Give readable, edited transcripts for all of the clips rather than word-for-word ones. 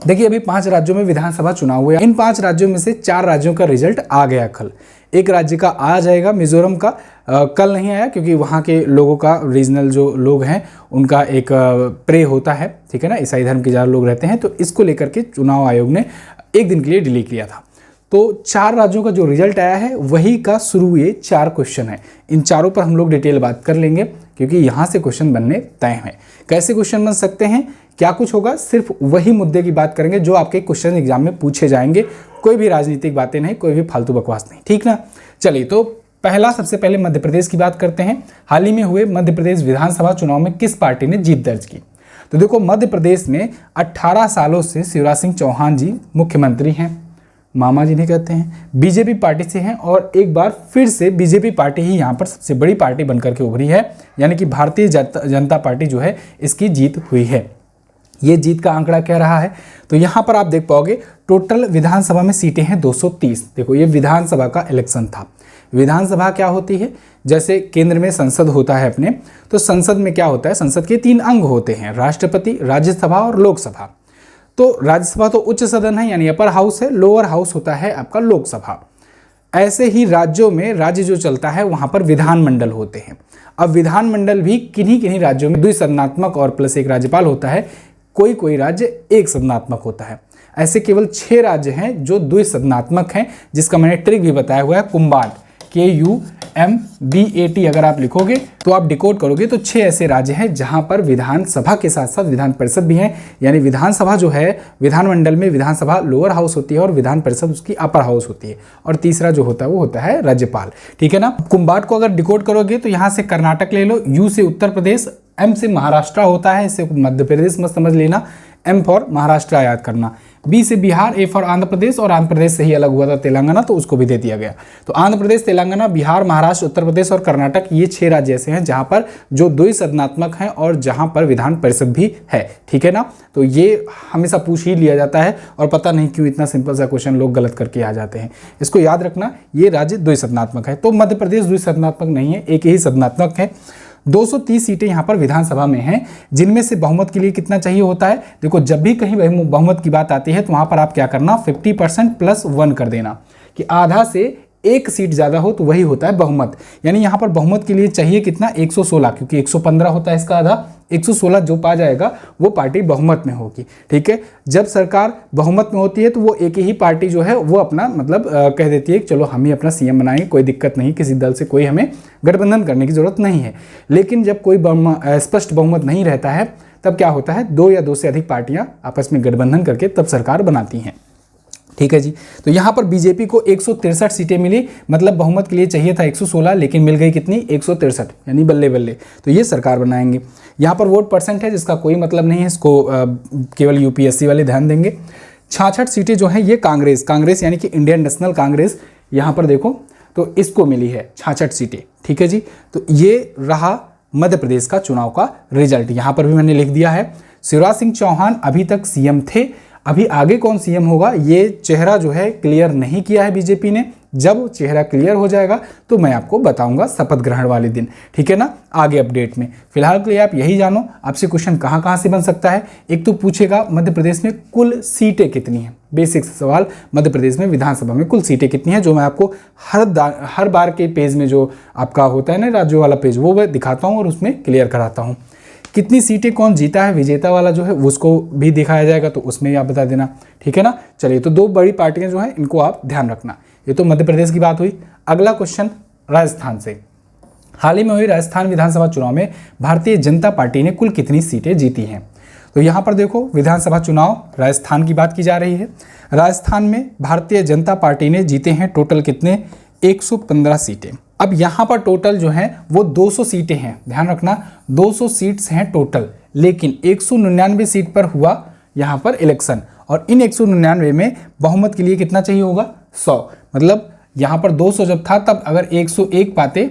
देखिए अभी 5 राज्यों में विधानसभा चुनाव हुए। इन 5 राज्यों में से 4 राज्यों का रिजल्ट आ गया कल। एक राज्य का आज आएगा, मिजोरम का कल नहीं आया क्योंकि वहाँ के लोगों का, रीजनल जो लोग हैं उनका एक प्रे होता है, ठीक है ना, ईसाई धर्म के ज़्यादा लोग रहते हैं, तो इसको लेकर के चुनाव आयोग ने एक दिन के लिए डिले किया था। तो 4 राज्यों का जो रिजल्ट आया है वही का शुरू ये 4 क्वेश्चन है। इन चारों पर हम लोग डिटेल बात कर लेंगे क्योंकि यहाँ से क्वेश्चन बनने तय हैं। कैसे क्वेश्चन बन सकते हैं, क्या कुछ होगा, सिर्फ वही मुद्दे की बात करेंगे जो आपके क्वेश्चन एग्जाम में पूछे जाएंगे। कोई भी राजनीतिक बातें नहीं, कोई भी फालतू बकवास नहीं, ठीक ना। चलिए तो पहला, सबसे पहले मध्य प्रदेश की बात करते हैं। हाल ही में हुए मध्य प्रदेश विधानसभा चुनाव में किस पार्टी ने जीत दर्ज की? तो देखो मध्य प्रदेश में 18 सालों से शिवराज सिंह चौहान जी मुख्यमंत्री हैं, मामा जी नहीं कहते हैं, बीजेपी पार्टी से हैं और एक बार फिर से बीजेपी पार्टी ही यहाँ पर सबसे बड़ी पार्टी बनकर के उभरी है, यानी कि भारतीय जनता पार्टी जो है इसकी जीत हुई है। ये जीत का आंकड़ा क्या रहा है, तो यहाँ पर आप देख पाओगे टोटल विधानसभा में सीटें हैं 230। देखो ये विधानसभा का इलेक्शन था। विधानसभा क्या होती है, जैसे केंद्र में संसद होता है अपने, तो संसद में क्या होता है, संसद के 3 अंग होते हैं, राष्ट्रपति, राज्यसभा और लोकसभा। तो राज्यसभा तो उच्च सदन है यानी अपर हाउस है, लोअर हाउस होता है आपका लोकसभा। ऐसे ही राज्यों में राज्य जो चलता है वहाँ पर विधानमंडल होते हैं। अब विधानमंडल भी किन्हीं किन्हीं राज्यों में द्विसदनात्मक और प्लस एक राज्यपाल होता है, कोई कोई राज्य एक सदनात्मक होता है। ऐसे केवल 6 राज्य हैं जो द्विसदनात्मक हैं, जिसका मैंने ट्रिक भी बताया हुआ है, कुम्बाट, KUMBAT अगर आप लिखोगे तो आप डिकोड करोगे तो 6 ऐसे राज्य हैं जहां पर विधानसभा के साथ साथ विधान परिषद भी है। यानी विधानसभा जो है, विधानमंडल में विधानसभा लोअर हाउस होती है और विधान परिषद उसकी अपर हाउस होती है, और तीसरा जो होता है वो होता है राज्यपाल, ठीक है ना। कुम्बाट को अगर डिकोड करोगे तो यहाँ से कर्नाटक ले लो, U से उत्तर प्रदेश, M से महाराष्ट्र होता है, इसे मध्य प्रदेश मत समझ लेना, M फॉर महाराष्ट्र याद करना, B से बिहार, A फॉर आंध्र प्रदेश, और आंध्र प्रदेश से ही अलग हुआ था तेलंगाना, तो उसको भी दे दिया गया। तो आंध्र प्रदेश, तेलंगाना, बिहार, महाराष्ट्र, उत्तर प्रदेश और कर्नाटक, ये 6 राज्य ऐसे हैं जहां पर जो द्विसदनात्मक हैं और जहां पर विधान परिषद भी है, ठीक है ना। तो ये हमेशा पूछ ही लिया जाता है और पता नहीं क्यों इतना सिंपल सा क्वेश्चन लोग गलत करके आ जाते हैं। इसको याद रखना, ये राज्य द्विसदनात्मक है। तो मध्य प्रदेश द्विसदनात्मक नहीं है, एक ही सदनात्मक है। 230 सीटें यहाँ पर विधानसभा में हैं, जिनमें से बहुमत के लिए कितना चाहिए होता है। देखो जब भी कहीं बहुमत की बात आती है तो वहाँ पर आप क्या करना, 50% + 1 कर देना, कि आधा से 1 सीट ज़्यादा हो तो वही होता है बहुमत। यानी यहाँ पर बहुमत के लिए चाहिए कितना, 116, क्योंकि 115 होता है इसका आधा, 116 जो पा जाएगा वो पार्टी बहुमत में होगी, ठीक है। जब सरकार बहुमत में होती है तो वो एक ही पार्टी जो है वो अपना मतलब कह देती है कि चलो हम ही अपना CM बनाएंगे, कोई दिक्कत नहीं, किसी दल से कोई हमें गठबंधन करने की जरूरत नहीं है। लेकिन जब कोई स्पष्ट बहुमत नहीं रहता है तब क्या होता है, 2 या 2 से अधिक पार्टियां आपस में गठबंधन करके तब सरकार बनाती हैं, ठीक है जी। तो यहाँ पर बीजेपी को 163 सीटें मिली, मतलब बहुमत के लिए चाहिए था 116, लेकिन मिल गई कितनी, 163, यानी बल्ले बल्ले। तो ये सरकार बनाएंगे। यहाँ पर वोट परसेंट है जिसका कोई मतलब नहीं है, इसको केवल UPSC वाले ध्यान देंगे। 66 सीटें जो हैं ये कांग्रेस यानी कि इंडियन नेशनल कांग्रेस, यहाँ पर देखो तो इसको मिली है 66 सीटें, ठीक है जी। तो ये रहा मध्य प्रदेश का चुनाव का रिजल्ट। यहाँ पर भी मैंने लिख दिया है, शिवराज सिंह चौहान अभी तक CM थे। अभी आगे कौन CM होगा ये चेहरा जो है क्लियर नहीं किया है बीजेपी ने। जब चेहरा क्लियर हो जाएगा तो मैं आपको बताऊंगा शपथ ग्रहण वाले दिन, ठीक है ना, आगे अपडेट में। फिलहाल के लिए आप यही जानो आपसे क्वेश्चन कहाँ कहाँ से बन सकता है। एक तो पूछेगा मध्य प्रदेश में कुल सीटें कितनी हैं, बेसिक सवाल, मध्य प्रदेश में विधानसभा में कुल सीटें कितनी हैं, जो मैं आपको हर बार के पेज में जो आपका होता है ना राज्यों वाला पेज, वो मैं दिखाता हूँ और उसमें क्लियर कराता हूँ। कितनी सीटें कौन जीता है, विजेता वाला जो है उसको भी दिखाया जाएगा, तो उसमें भी आप बता देना, ठीक है ना। चलिए तो 2 बड़ी पार्टियां जो हैं इनको आप ध्यान रखना। ये तो मध्य प्रदेश की बात हुई। अगला क्वेश्चन राजस्थान से। हाल ही में हुई राजस्थान विधानसभा चुनाव में भारतीय जनता पार्टी ने कुल कितनी सीटें जीती हैं। तो यहाँ पर देखो विधानसभा चुनाव राजस्थान की बात की जा रही है। राजस्थान में भारतीय जनता पार्टी ने जीते हैं टोटल कितने, 115 सीटें। अब यहाँ पर टोटल जो है वो 200 सीटें हैं, ध्यान रखना 200 सीट्स हैं टोटल, लेकिन 199 सीट पर हुआ यहाँ पर इलेक्शन, और इन 199 में बहुमत के लिए कितना चाहिए होगा, 100। मतलब यहाँ पर 200 जब था तब अगर 101 पाते,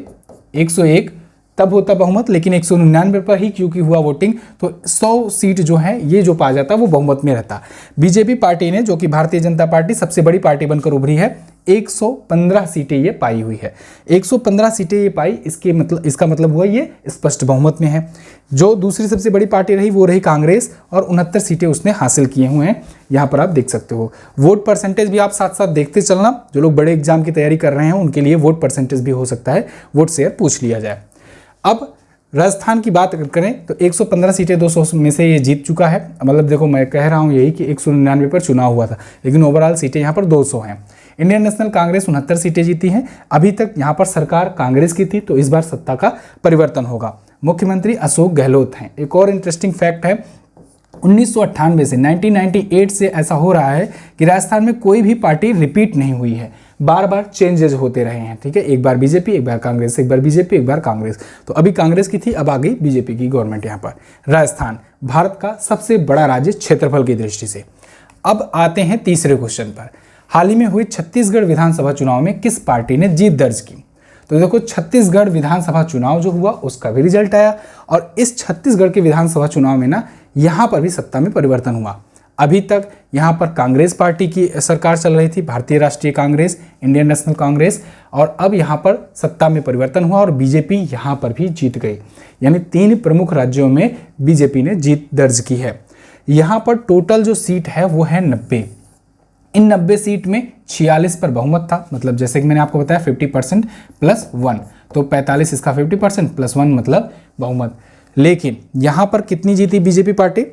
101 तब होता बहुमत, लेकिन 199 पर ही क्योंकि हुआ वोटिंग तो 100 सीट जो है ये जो पा जाता वो बहुमत में रहता। बीजेपी पार्टी ने, जो कि भारतीय जनता पार्टी सबसे बड़ी पार्टी बनकर उभरी है, 115 सीटें ये पाई हुई है। 115 सीटें ये पाई, इसका मतलब हुआ ये स्पष्ट बहुमत में है। जो दूसरी सबसे बड़ी पार्टी रही वो रही कांग्रेस, और 69 सीटें उसने हासिल किए हुए हैं, यहाँ पर आप देख सकते हो। वोट परसेंटेज भी आप साथ साथ देखते चलना, जो लोग बड़े एग्जाम की तैयारी कर रहे हैं उनके लिए वोट परसेंटेज भी हो सकता है, वोट शेयर पूछ लिया जाए। अब राजस्थान की बात अगर करें तो 115 सीटें 200 में से ये जीत चुका है। मतलब देखो, मैं कह रहा हूँ यही कि 199 पर चुनाव हुआ था, लेकिन ओवरऑल सीटें यहाँ पर 200 हैं। इंडियन नेशनल कांग्रेस 69 सीटें जीती हैं। अभी तक यहाँ पर सरकार कांग्रेस की थी, तो इस बार सत्ता का परिवर्तन होगा। मुख्यमंत्री अशोक गहलोत हैं। एक और इंटरेस्टिंग फैक्ट है, 1998 से 1998 से ऐसा हो रहा है कि राजस्थान में कोई भी पार्टी रिपीट नहीं हुई है, बार बार चेंजेस होते रहे हैं। ठीक है, एक बार बीजेपी, एक बार कांग्रेस, एक बार बीजेपी, एक बार कांग्रेस। तो अभी कांग्रेस की थी, अब आ गई बीजेपी की गवर्नमेंट यहाँ पर। राजस्थान भारत का सबसे बड़ा राज्य क्षेत्रफल की दृष्टि से। अब आते हैं तीसरे क्वेश्चन पर। हाल ही में हुए छत्तीसगढ़ विधानसभा चुनाव में किस पार्टी ने जीत दर्ज की? तो देखो, छत्तीसगढ़ विधानसभा चुनाव जो हुआ उसका भी रिजल्ट आया, और इस छत्तीसगढ़ के विधानसभा चुनाव में ना यहाँ पर भी सत्ता में परिवर्तन हुआ। अभी तक यहाँ पर कांग्रेस पार्टी की सरकार चल रही थी, भारतीय राष्ट्रीय कांग्रेस, इंडियन नेशनल कांग्रेस, और अब यहाँ पर सत्ता में परिवर्तन हुआ और बीजेपी यहाँ पर भी जीत गई। यानी 3 प्रमुख राज्यों में बीजेपी ने जीत दर्ज की है। यहाँ पर टोटल जो सीट है वो है 90। इन 90 सीट में 46 पर बहुमत था, मतलब जैसे कि मैंने आपको बताया 50% प्लस 1, तो 45 इसका 50% प्लस 1 मतलब बहुमत। लेकिन यहाँ पर कितनी जीती बीजेपी पार्टी?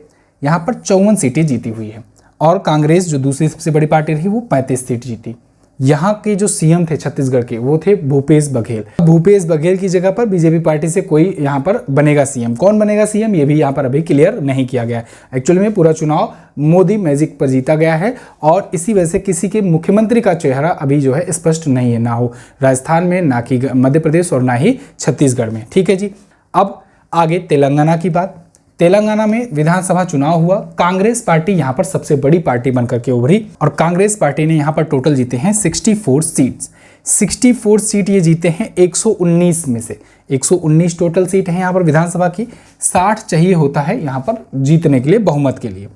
यहाँ पर 54 सीटें जीती हुई है, और कांग्रेस जो दूसरी सबसे बड़ी पार्टी रही वो 35 सीट जीती। यहाँ के जो सीएम थे छत्तीसगढ़ के वो थे भूपेश बघेल। भूपेश बघेल की जगह पर बीजेपी पार्टी से कोई यहाँ पर बनेगा सीएम। कौन बनेगा सीएम ये भी यहाँ पर अभी क्लियर नहीं किया गया है। एक्चुअली में पूरा चुनाव मोदी मैजिक पर जीता गया है, और इसी वजह से किसी के मुख्यमंत्री का चेहरा अभी जो है स्पष्ट नहीं है, ना हो राजस्थान में, ना कि मध्य प्रदेश, और ना ही छत्तीसगढ़ में। ठीक है जी। अब आगे तेलंगाना की बात। तेलंगाना में विधानसभा चुनाव हुआ। कांग्रेस पार्टी यहाँ पर सबसे बड़ी पार्टी बनकर के उभरी, और कांग्रेस पार्टी ने यहाँ पर टोटल जीते हैं 64 सीट्स। 64 सीट ये जीते हैं 119 में से। 119 टोटल सीट है यहाँ पर विधानसभा की। 60 चाहिए होता है यहाँ पर जीतने के लिए, बहुमत के लिए।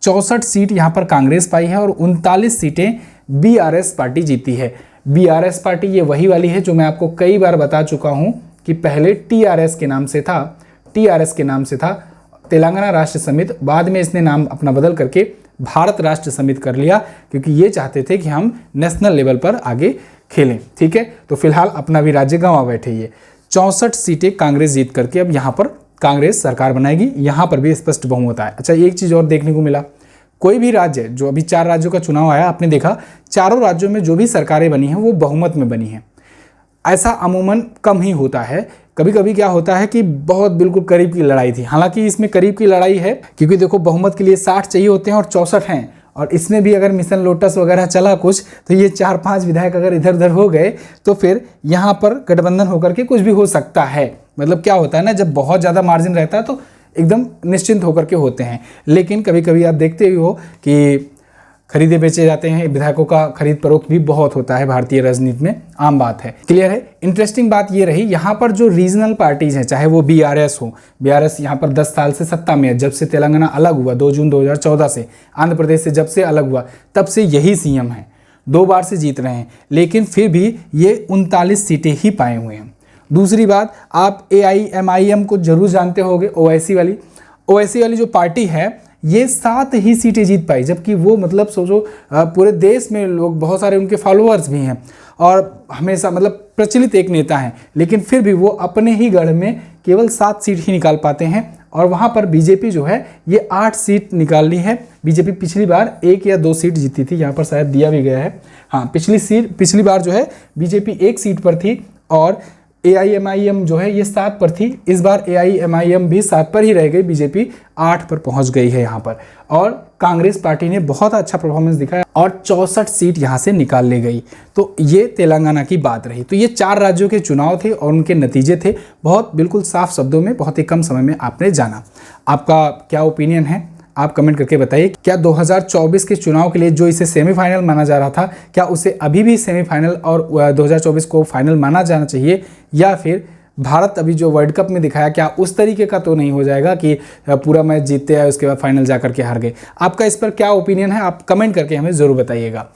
64 सीट यहाँ पर कांग्रेस पाई है, और 39 सीटें बीआरएस पार्टी जीती है। बीआरएस पार्टी ये वही वाली है जो मैं आपको कई बार बता चुका हूँ कि पहले टीआरएस के नाम से था, टीआरएस के नाम से था तेलंगाना राष्ट्र समिति। बाद में इसने नाम अपना बदल करके भारत राष्ट्र समिति कर लिया, क्योंकि ये चाहते थे कि हम नेशनल लेवल पर आगे खेलें। ठीक है, तो फिलहाल अपना भी राज्य गंवा बैठे। ये 64 सीटें कांग्रेस जीत करके अब यहाँ पर कांग्रेस सरकार बनाएगी। यहाँ पर भी स्पष्ट बहुमत आया। अच्छा, एक चीज़ और देखने को मिला, कोई भी राज्य, जो अभी 4 राज्यों का चुनाव आया, आपने देखा चारों राज्यों में जो भी सरकारें बनी हैं वो बहुमत में बनी हैं। ऐसा अमूमन कम ही होता है। कभी कभी क्या होता है कि बहुत बिल्कुल करीब की लड़ाई थी। हालांकि इसमें करीब की लड़ाई है, क्योंकि देखो बहुमत के लिए 60 चाहिए होते हैं और 64 हैं, और इसमें भी अगर मिशन लोटस वगैरह चला कुछ, तो ये 4-5 विधायक अगर इधर उधर हो गए तो फिर यहाँ पर गठबंधन होकर के कुछ भी हो सकता है। मतलब क्या होता है ना, जब बहुत ज़्यादा मार्जिन रहता है तो एकदम निश्चिंत होकर के होते हैं। लेकिन कभी कभी आप देखते ही हो कि खरीदे बेचे जाते हैं, विधायकों का खरीद फरोख्त भी बहुत होता है भारतीय राजनीति में, आम बात है। क्लियर है। इंटरेस्टिंग बात ये रही, यहाँ पर जो रीजनल पार्टीज हैं, चाहे वो बीआरएस हो, बीआरएस यहाँ पर 10 साल से सत्ता में है। जब से तेलंगाना अलग हुआ 2 जून 2014 से, आंध्र प्रदेश से जब से अलग हुआ तब से यही सीएम है, 2 बार से जीत रहे हैं, लेकिन फिर भी ये 39 सीटें ही पाए हुए हैं। दूसरी बात, आप AIMIM को जरूर जानते होंगे, ओवैसी वाली जो पार्टी है, ये 7 ही सीटें जीत पाई, जबकि वो मतलब सोचो पूरे देश में लोग, बहुत सारे उनके फॉलोअर्स भी हैं और हमेशा मतलब प्रचलित एक नेता हैं, लेकिन फिर भी वो अपने ही गढ़ में केवल 7 सीट ही निकाल पाते हैं। और वहाँ पर बीजेपी जो है ये 8 सीट निकाल ली है। बीजेपी पिछली बार 1 या 2 सीट जीती थी, यहाँ पर शायद दिया भी गया है। हाँ, पिछली बार जो है बीजेपी 1 सीट पर थी, और AIMIM जो है ये 7 पर थी। इस बार AIMIM भी 7 पर ही रह गई, बीजेपी 8 पर पहुंच गई है यहाँ पर। और कांग्रेस पार्टी ने बहुत अच्छा परफॉर्मेंस दिखाया और 64 सीट यहाँ से निकाल ले गई। तो ये तेलंगाना की बात रही। तो ये 4 राज्यों के चुनाव थे और उनके नतीजे थे, बहुत बिल्कुल साफ शब्दों में, बहुत ही कम समय में आपने जाना। आपका क्या ओपिनियन है आप कमेंट करके बताइए। क्या 2024 के चुनाव के लिए जो इसे सेमीफाइनल माना जा रहा था, क्या उसे अभी भी सेमीफाइनल और 2024 को फाइनल माना जाना चाहिए, या फिर भारत अभी जो वर्ल्ड कप में दिखाया, क्या उस तरीके का तो नहीं हो जाएगा कि पूरा मैच जीतते हैं उसके बाद फाइनल जाकर के हार गए। आपका इस पर क्या ओपिनियन है, आप कमेंट करके हमें ज़रूर बताइएगा।